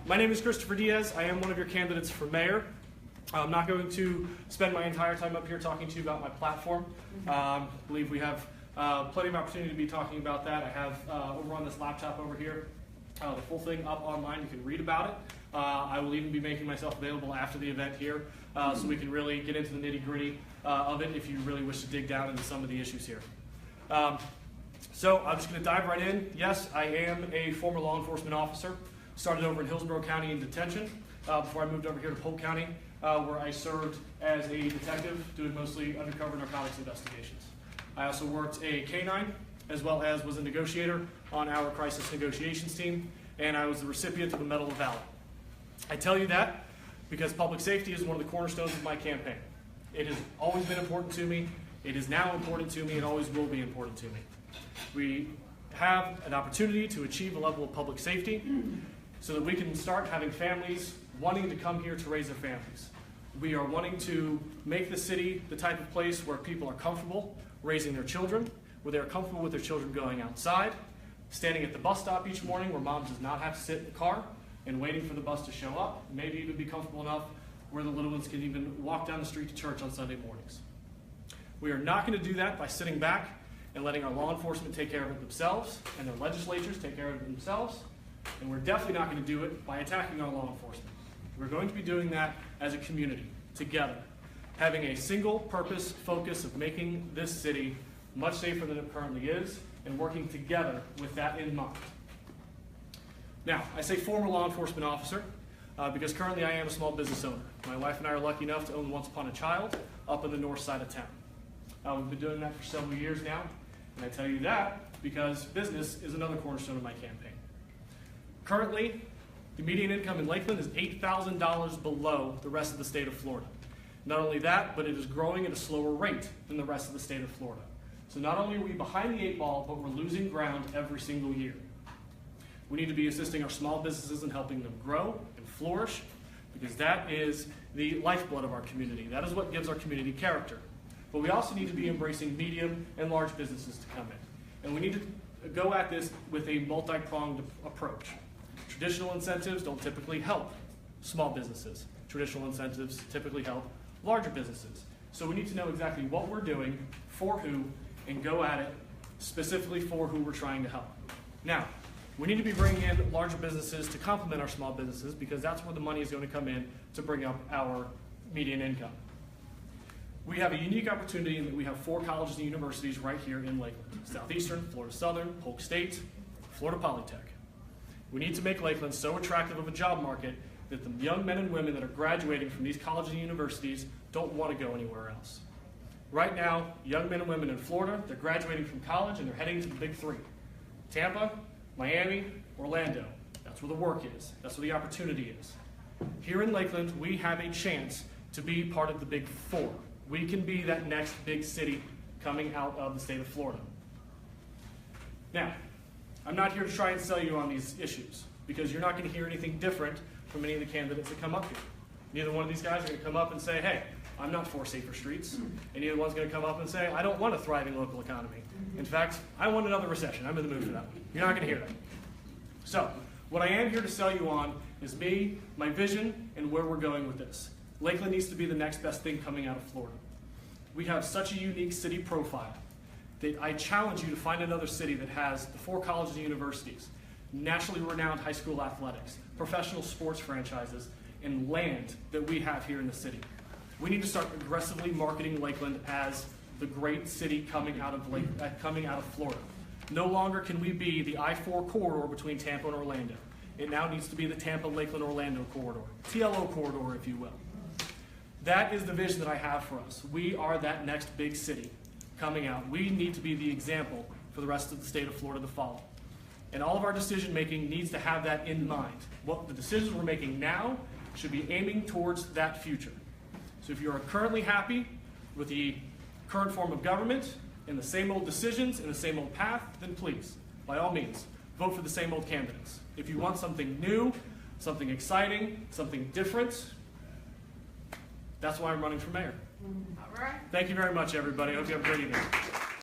My name is Christopher Diaz. I am one of your candidates for mayor. I'm not going to spend my entire time up here talking to you about my platform. I believe we have plenty of opportunity to be talking about that. I have over on this laptop over here the full thing up online. You can read about it. I will even be making myself available after the event here so we can really get into the nitty-gritty of it if you really wish to dig down into some of the issues here. So I'm just going to dive right in. Yes, I am a former law enforcement officer. Started over in Hillsborough County in detention before I moved over here to Polk County, where I served as a detective doing mostly undercover narcotics investigations. I also worked a K-9 as well as was a negotiator on our crisis negotiations team, and I was the recipient of the Medal of Valor. I tell you that because public safety is one of the cornerstones of my campaign. It has always been important to me. It is now important to me and always will be important to me. We have an opportunity to achieve a level of public safety so that we can start having families wanting to come here to raise their families. We are wanting to make the city the type of place where people are comfortable raising their children, where they're comfortable with their children going outside, standing at the bus stop each morning where mom does not have to sit in the car and waiting for the bus to show up, maybe even be comfortable enough where the little ones can even walk down the street to church on Sunday mornings. We are not going to do that by sitting back and letting our law enforcement take care of it themselves and their legislatures take care of it themselves. And we're definitely not going to do it by attacking our law enforcement. We're going to be doing that as a community, together, having a single purpose focus of making this city much safer than it currently is, and working together with that in mind. Now, I say former law enforcement officer because currently I am a small business owner. My wife and I are lucky enough to own Once Upon a Child up in the north side of town. We've been doing that for several years now, and I tell you that because business is another cornerstone of my campaign. Currently, the median income in Lakeland is $8,000 below the rest of the state of Florida. Not only that, but it is growing at a slower rate than the rest of the state of Florida. So not only are we behind the eight ball, but we're losing ground every single year. We need to be assisting our small businesses and helping them grow and flourish, because that is the lifeblood of our community. That is what gives our community character. But we also need to be embracing medium and large businesses to come in. And we need to go at this with a multi-pronged approach. Traditional incentives don't typically help small businesses. Traditional incentives typically help larger businesses. So we need to know exactly what we're doing, for who, and go at it specifically for who we're trying to help. Now, we need to be bringing in larger businesses to complement our small businesses because that's where the money is going to come in to bring up our median income. We have a unique opportunity in that we have 4 colleges and universities right here in Lakeland: Southeastern, Florida Southern, Polk State, Florida Polytech. We need to make Lakeland so attractive of a job market that the young men and women that are graduating from these colleges and universities don't want to go anywhere else. Right now, young men and women in Florida, they're graduating from college and they're heading to the big 3. Tampa, Miami, Orlando. That's where the work is. That's where the opportunity is. Here in Lakeland, we have a chance to be part of the big 4. We can be that next big city coming out of the state of Florida. Now, I'm not here to try and sell you on these issues because you're not going to hear anything different from any of the candidates that come up here. Neither one of these guys are going to come up and say, hey, I'm not for safer streets. And neither one's going to come up and say, I don't want a thriving local economy. In fact, I want another recession. I'm in the mood for that one. You're not going to hear that. So, what I am here to sell you on is me, my vision, and where we're going with this. Lakeland needs to be the next best thing coming out of Florida. We have such a unique city profile that I challenge you to find another city that has the 4 colleges and universities, nationally renowned high school athletics, professional sports franchises, and land that we have here in the city. We need to start aggressively marketing Lakeland as the great city coming out of Florida. No longer can we be the I-4 corridor between Tampa and Orlando. It now needs to be the Tampa-Lakeland-Orlando corridor, TLO corridor, if you will. That is the vision that I have for us. We are that next big city coming out. We need to be the example for the rest of the state of Florida to follow. And all of our decision making needs to have that in mind. What the decisions we're making now should be aiming towards that future. So if you are currently happy with the current form of government and the same old decisions and the same old path, then please, by all means, vote for the same old candidates. If you want something new, something exciting, something different, that's why I'm running for mayor. All right. Thank you very much, everybody. I hope you have a great evening.